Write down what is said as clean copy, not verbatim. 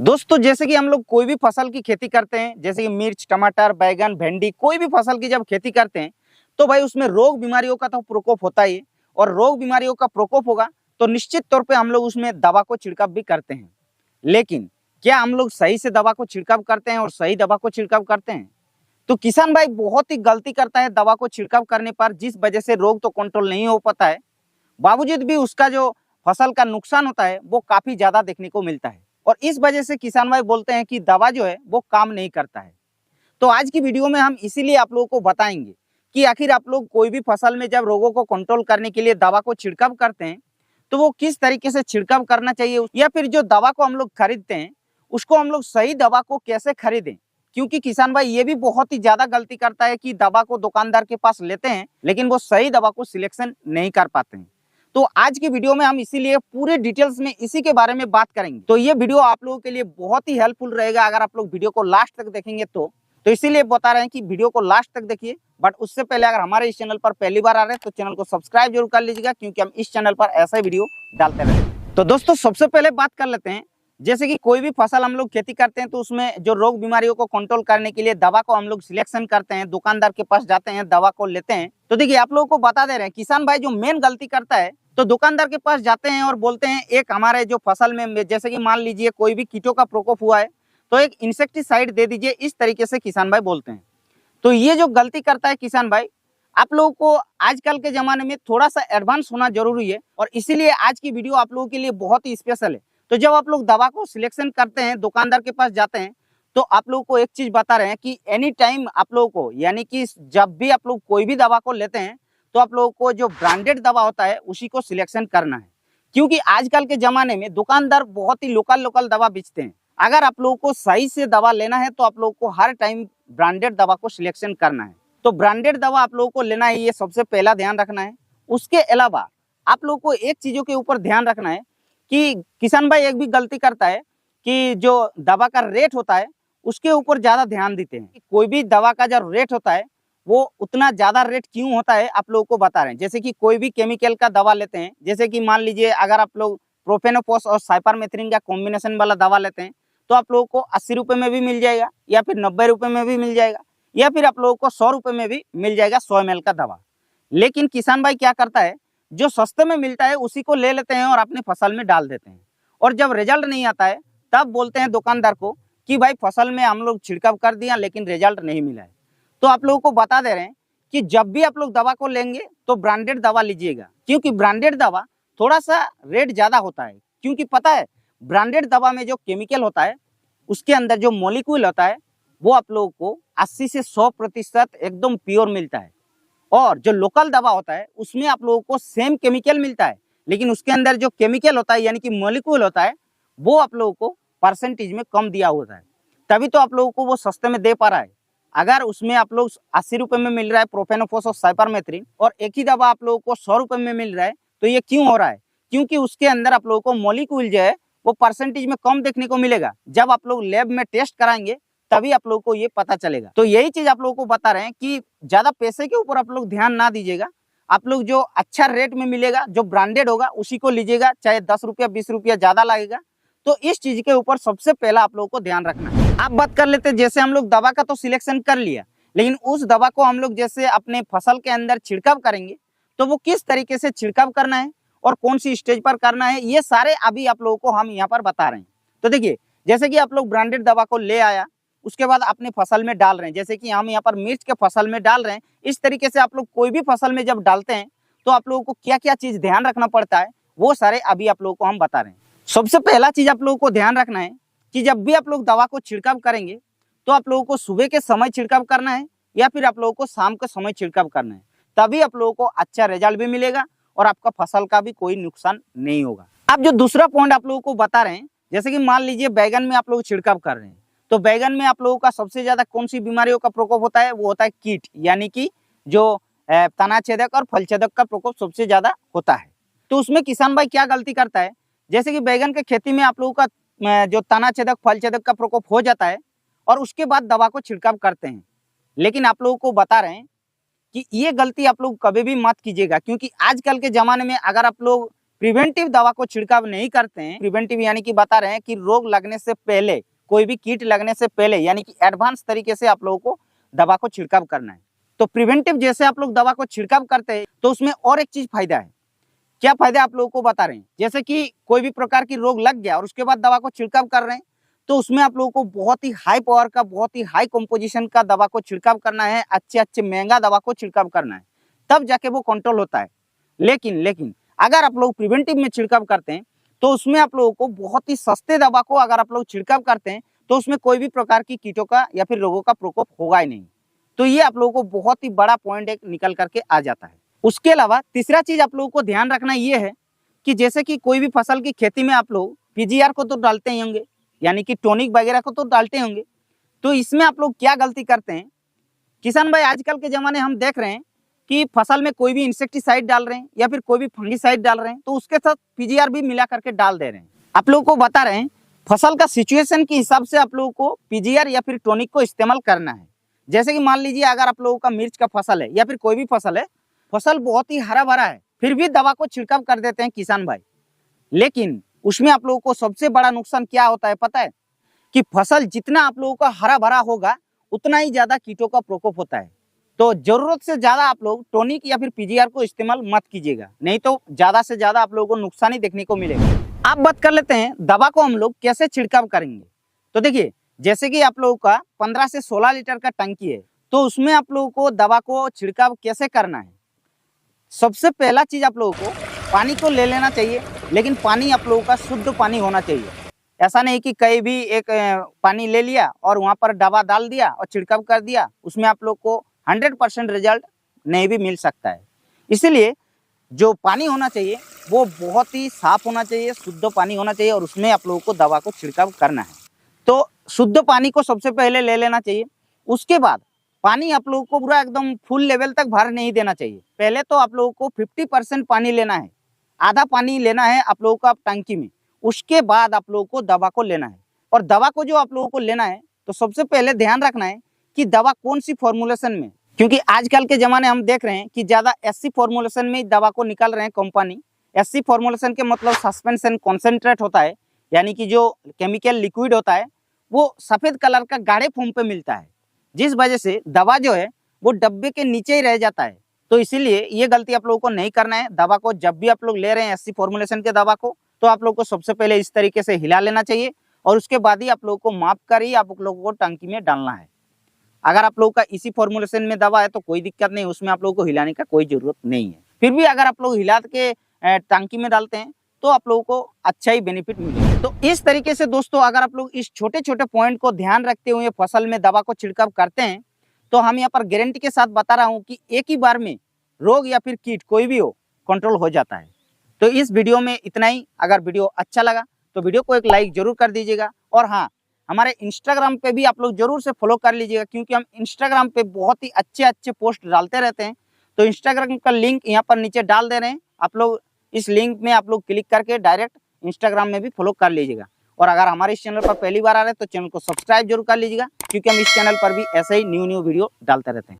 दोस्तों जैसे कि हम लोग कोई भी फसल की खेती करते हैं, जैसे कि मिर्च, टमाटर, बैगन, भिंडी, कोई भी फसल की जब खेती करते हैं तो भाई उसमें रोग बीमारियों का तो प्रकोप होता ही है। और रोग बीमारियों का प्रकोप होगा तो निश्चित तौर पे हम लोग उसमें दवा को छिड़काव भी करते हैं। लेकिन क्या हम लोग सही से दवा को छिड़काव करते हैं और सही दवा को छिड़काव करते हैं? तो किसान भाई बहुत ही गलती करता है दवा को छिड़काव करने पर, जिस वजह से रोग तो कंट्रोल नहीं हो पाता है, बावजूद भी उसका जो फसल का नुकसान होता है वो काफी ज्यादा देखने को मिलता है। और इस वजह से किसान भाई बोलते हैं कि दवा जो है वो काम नहीं करता है। तो आज की वीडियो में हम इसीलिए आप लोगों को बताएंगे कि आखिर आप लोग कोई भी फसल में जब रोगों को कंट्रोल करने के लिए दवा को छिड़काव करते हैं तो वो किस तरीके से छिड़काव करना चाहिए, या फिर जो दवा को हम लोग खरीदते हैं उसको हम लोग सही दवा को कैसे खरीदें। क्योंकि किसान भाई ये भी बहुत ही ज्यादा गलती करता है कि दवा को दुकानदार के पास लेते हैं लेकिन वो सही दवा को सिलेक्शन नहीं कर पाते हैं। तो आज की वीडियो में हम इसीलिए पूरे डिटेल्स में इसी के बारे में बात करेंगे। तो ये वीडियो आप लोगों के लिए बहुत ही हेल्पफुल रहेगा अगर आप लोग वीडियो को लास्ट तक देखेंगे तो इसीलिए बता रहे हैं कि वीडियो को लास्ट तक देखिए। बट उससे पहले अगर हमारे इस चैनल पर पहली बार आ रहे हैं तो चैनल को सब्सक्राइब जरूर कर लीजिएगा, क्योंकि हम इस चैनल पर ऐसा ही वीडियो डालते रहते हैं। तो दोस्तों सबसे पहले बात कर लेते हैं, जैसे कि कोई भी फसल हम लोग खेती करते हैं तो उसमें जो रोग बीमारियों को कंट्रोल करने के लिए दवा को हम लोग सिलेक्शन करते हैं, दुकानदार के पास जाते हैं, दवा को लेते हैं। तो देखिए आप लोगों को बता दे रहे हैं, किसान भाई जो मेन गलती करता है तो दुकानदार के पास जाते हैं और बोलते हैं एक हमारे जो फसल में जैसे कि मान लीजिए कोई भी कीटों का प्रकोप हुआ है तो एक इंसेक्टिसाइड दे दीजिए, इस तरीके से किसान भाई बोलते हैं। तो ये जो गलती करता है किसान भाई, आप लोगों को आजकल के जमाने में थोड़ा सा एडवांस होना जरूरी है और इसीलिए आज की वीडियो आप लोगों के लिए बहुत ही स्पेशल है। तो जब आप लोग दवा को सिलेक्शन करते हैं, दुकानदार के पास जाते हैं, तो आप लोगों को एक चीज बता रहे हैं कि एनी टाइम आप लोगों को, यानी कि जब भी आप लोग कोई भी दवा को लेते हैं तो आप लोगों को जो ब्रांडेड दवा होता है उसी को सिलेक्शन करना है। क्योंकि आजकल के जमाने में दुकानदार बहुत ही लोकल दवा बेचते हैं। अगर आप लोगों को सही से दवा लेना है तो आप लोगों को हर टाइम ब्रांडेड दवा को सिलेक्शन करना है। तो ब्रांडेड दवा आप लोगों को लेना है, ये सबसे पहला ध्यान रखना है। उसके अलावा आप लोगों को एक चीजों के ऊपर ध्यान रखना है कि किसान भाई एक भी गलती करता है कि जो दवा का रेट होता है उसके ऊपर ज्यादा ध्यान देते हैं। कोई भी दवा का जो रेट होता है वो उतना ज्यादा रेट क्यों होता है आप लोगों को बता रहे हैं। जैसे कि कोई भी केमिकल का दवा लेते हैं, जैसे कि मान लीजिए अगर आप लोग प्रोफेनोफॉस और साइपरमेथ्रिन का कॉम्बिनेशन वाला दवा लेते हैं तो आप लोगों को 80 रुपए में भी मिल जाएगा, या फिर 90 रुपए में भी मिल जाएगा, या फिर आप लोगों को 100 रुपए में भी मिल जाएगा 100 ml का दवा। लेकिन किसान भाई क्या करता है, जो सस्ते में मिलता है उसी को ले लेते हैं और अपने फसल में डाल देते हैं। और जब रिजल्ट नहीं आता है तब बोलते हैं दुकानदार को कि भाई फसल में हम लोग छिड़काव कर दिया लेकिन रिजल्ट नहीं मिला है। तो आप लोगों को बता दे रहे हैं कि जब भी आप लोग दवा को लेंगे तो ब्रांडेड दवा लीजिएगा, क्योंकि ब्रांडेड दवा थोड़ा सा रेट ज्यादा होता है। क्योंकि पता है ब्रांडेड दवा में जो केमिकल होता है उसके अंदर जो मॉलिक्यूल होता है वो आप लोगों को 80 से 100% एकदम प्योर मिलता है। और जो लोकल दवा होता है उसमें आप लोगों को सेम केमिकल मिलता है, लेकिन उसके अंदर जो केमिकल होता है यानी कि मॉलिक्यूल होता है वो आप लोगों को परसेंटेज में कम दिया होता है, तभी तो आप लोगों को वो सस्ते में दे पा रहा है। अगर उसमें आप लोग 80 रुपए में मिल रहा है प्रोफेनोफॉस और साइपरमेथ्रिन और एक ही दवा आप लोगों को 100 रुपए में मिल रहा है, तो ये क्यों हो रहा है? क्योंकि उसके अंदर आप लोगों को मॉलिक्यूल जो है वो परसेंटेज में कम देखने को मिलेगा। जब आप लोग लैब में टेस्ट कराएंगे तभी आप लोगों को ये पता चलेगा। तो यही चीज आप लोगों को बता रहे हैं कि ज्यादा पैसे के ऊपर आप लोग ध्यान ना दीजिएगा। आप लोग जो अच्छा रेट में मिलेगा, जो ब्रांडेड होगा उसी को लीजिएगा, चाहे 10 रुपया 20 रुपया ज्यादा लगेगा। तो इस चीज के ऊपर सबसे पहला आप लोगों को ध्यान रखना है। आप बात कर लेते हैं, जैसे हम लोग दवा का तो सिलेक्शन कर लिया, लेकिन उस दवा को हम लोग जैसे अपने फसल के अंदर छिड़काव करेंगे तो वो किस तरीके से छिड़काव करना है और कौन सी स्टेज पर करना है, ये सारे अभी आप लोगों को हम यहाँ पर बता रहे हैं। तो देखिए जैसे कि आप लोग ब्रांडेड दवा को ले आया, उसके बाद अपने फसल में डाल रहे हैं, जैसे कि हम यहाँ पर मिर्च के फसल में डाल रहे हैं, इस तरीके से आप लोग कोई भी फसल में जब डालते हैं तो आप लोगों को क्या क्या चीज ध्यान रखना पड़ता है वो सारे अभी आप लोगों को हम बता रहे हैं। सबसे पहला चीज आप लोगों को ध्यान रखना है कि जब भी आप लोग दवा को छिड़काव करेंगे तो आप लोगों को सुबह के समय छिड़काव करना है या फिर आप लोगों को शाम के समय छिड़काव करना है, तभी आप लोगों को अच्छा रिजल्ट भी मिलेगा और आपका फसल का भी कोई नुकसान नहीं होगा। अब जो दूसरा पॉइंट आप लोगों को बता रहे हैं, जैसे कि मान लीजिए बैगन में आप लोग छिड़काव कर रहे हैं, तो बैगन में आप लोगों का सबसे ज्यादा कौन सी बीमारियों का प्रकोप होता है? वो होता है कीट, यानी कि जो तना छेदक और फल छेदक का प्रकोप सबसे ज्यादा होता है। तो उसमें किसान भाई क्या गलती करता है, जैसे कि बैगन के खेती में आप लोगों का जो तना छेदक फल छेदक का प्रकोप हो जाता है और उसके बाद दवा को छिड़काव करते हैं। लेकिन आप लोगों को बता रहे हैं कि ये गलती आप लोग कभी भी मत कीजिएगा, क्योंकि आजकल के जमाने में अगर आप लोग प्रिवेंटिव दवा को छिड़काव नहीं करते हैं, प्रिवेंटिव यानी कि बता रहे हैं कि रोग लगने से पहले, कोई भी कीट लगने से पहले, यानी कि एडवांस तरीके से आप लोगों को दवा को छिड़काव करना है। तो प्रिवेंटिव जैसे आप लोग दवा को छिड़काव करते हैं तो उसमें और एक चीज फायदा है। क्या फायदा आप लोगों को बता रहे हैं, जैसे कि कोई भी प्रकार की रोग लग गया और उसके बाद दवा को छिड़काव कर रहे हैं, तो उसमें आप लोगों को बहुत ही हाई पावर का, बहुत ही हाई कंपोजिशन का दवा को छिड़काव करना है, अच्छे महंगा दवा को छिड़काव करना है, तब जाके वो कंट्रोल होता है। लेकिन अगर आप लोग प्रिवेंटिव में छिड़काव करते हैं तो उसमें आप लोगों को बहुत ही सस्ते दवा को अगर आप लोग छिड़काव करते हैं तो उसमें कोई भी प्रकार की कीटों का या फिर रोगों का प्रकोप होगा ही नहीं। तो ये आप लोगों को बहुत ही बड़ा पॉइंट एक निकल करके आ जाता है। उसके अलावा तीसरा चीज आप लोगों को ध्यान रखना ये है कि जैसे कि कोई भी फसल की खेती में आप लोग पीजीआर को तो डालते ही होंगे, यानी कि टॉनिक वगैरह को तो डालते होंगे। तो इसमें आप लोग क्या गलती करते हैं किसान भाई, आजकल के जमाने हम देख रहे हैं कि फसल में कोई भी इंसेक्टिसाइड डाल रहे हैं या फिर कोई भी फंगिसाइड डाल रहे हैं तो उसके साथ पीजीआर भी मिला करके डाल दे रहे हैं। आप लोगों को बता रहे हैं फसल का सिचुएशन के हिसाब से आप लोगों को पीजीआर या फिर टॉनिक को इस्तेमाल करना है। जैसे कि मान लीजिए अगर आप लोगों का मिर्च का फसल है या फिर कोई भी फसल है, फसल बहुत ही हरा भरा है, फिर भी दवा को छिड़काव कर देते हैं किसान भाई, लेकिन उसमें आप लोगों को सबसे बड़ा नुकसान क्या होता है पता है, कि फसल जितना आप लोगों का हरा भरा होगा उतना ही ज्यादा कीटों का प्रकोप होता है। तो जरूरत से ज्यादा आप लोग टॉनिक या फिर पीजीआर को इस्तेमाल मत कीजिएगा, नहीं तो ज्यादा से ज्यादा आप लोगों को नुकसान ही देखने को मिलेगा। आप बात कर लेते हैं दवा को हम लोग कैसे छिड़काव करेंगे। तो देखिए, जैसे कि आप लोगों का 15 से 16 लीटर का टंकी है, तो उसमें आप लोगों को दवा को छिड़काव कैसे करना है। सबसे पहला चीज आप लोगों को पानी को ले लेना चाहिए, लेकिन पानी आप लोगों का शुद्ध पानी होना चाहिए। ऐसा नहीं कि कहीं भी एक पानी ले लिया और वहां पर दवा डाल दिया और छिड़काव कर दिया, उसमें आप लोग को 100% रिजल्ट नहीं भी मिल सकता है। इसलिए जो पानी होना चाहिए वो बहुत ही साफ होना चाहिए, शुद्ध पानी होना चाहिए और उसमें आप लोगों को दवा को छिड़काव करना है। तो शुद्ध पानी को सबसे पहले ले लेना चाहिए। उसके बाद पानी आप लोगों को पूरा एकदम फुल लेवल तक भर नहीं देना चाहिए। पहले तो आप लोगों को 50% पानी लेना है, आधा पानी लेना है आप लोगों का टंकी में। उसके बाद आप लोगों को दवा को लेना है। और दवा को जो आप लोगों को लेना है तो सबसे पहले ध्यान रखना है कि दवा कौन सी फॉर्मुलेशन में, क्योंकि आजकल के जमाने हम देख रहे हैं कि ज्यादा एससी फॉर्मुलेशन में दवा को निकाल रहे हैं कंपनी। एससी फॉर्मुलेशन के मतलब सस्पेंशन कॉन्सेंट्रेट होता है, यानी कि जो केमिकल लिक्विड होता है वो सफेद कलर का गाढ़े फॉर्म पे मिलता है, जिस वजह से दवा जो है वो डब्बे के नीचे ही रह जाता है। तो इसीलिए ये गलती आप लोगों को नहीं करना है। दवा को जब भी आप लोग ले रहे हैं एससी फॉर्मुलेशन के दवा को, तो आप लोग को सबसे पहले इस तरीके से हिला लेना चाहिए और उसके बाद ही आप लोगों को माप कर ही आप लोगों को टंकी में डालना है। अगर आप लोगों का इसी फॉर्मुलेशन में दवा है तो कोई दिक्कत नहीं, उसमें आप लोगों को हिलाने का कोई जरूरत नहीं है। फिर भी अगर आप लोग हिला के टंकी में डालते हैं तो आप लोगों को अच्छा ही बेनिफिट मिलेगा। तो इस तरीके से दोस्तों, अगर आप लोग इस छोटे छोटे पॉइंट को ध्यान रखते हुए फसल में दवा को छिड़काव करते हैं तो हम यहाँ पर गारंटी के साथ बता रहा हूँ कि एक ही बार में रोग या फिर कीट कोई भी हो कंट्रोल हो जाता है। तो इस वीडियो में इतना ही। अगर वीडियो अच्छा लगा तो वीडियो को एक लाइक जरूर कर दीजिएगा और हाँ, हमारे इंस्टाग्राम पे भी आप लोग जरूर से फॉलो कर लीजिएगा, क्योंकि हम इंस्टाग्राम पे बहुत ही अच्छे पोस्ट डालते रहते हैं। तो इंस्टाग्राम का लिंक यहाँ पर नीचे डाल दे रहे हैं, आप लोग इस लिंक में आप लोग क्लिक करके डायरेक्ट इंस्टाग्राम में भी फॉलो कर लीजिएगा। और अगर हमारे इस चैनल पर पहली बार आ रहे हैं तो चैनल को सब्सक्राइब जरूर कर लीजिएगा, क्योंकि हम इस चैनल पर भी ऐसे ही न्यू वीडियो डालते रहते हैं।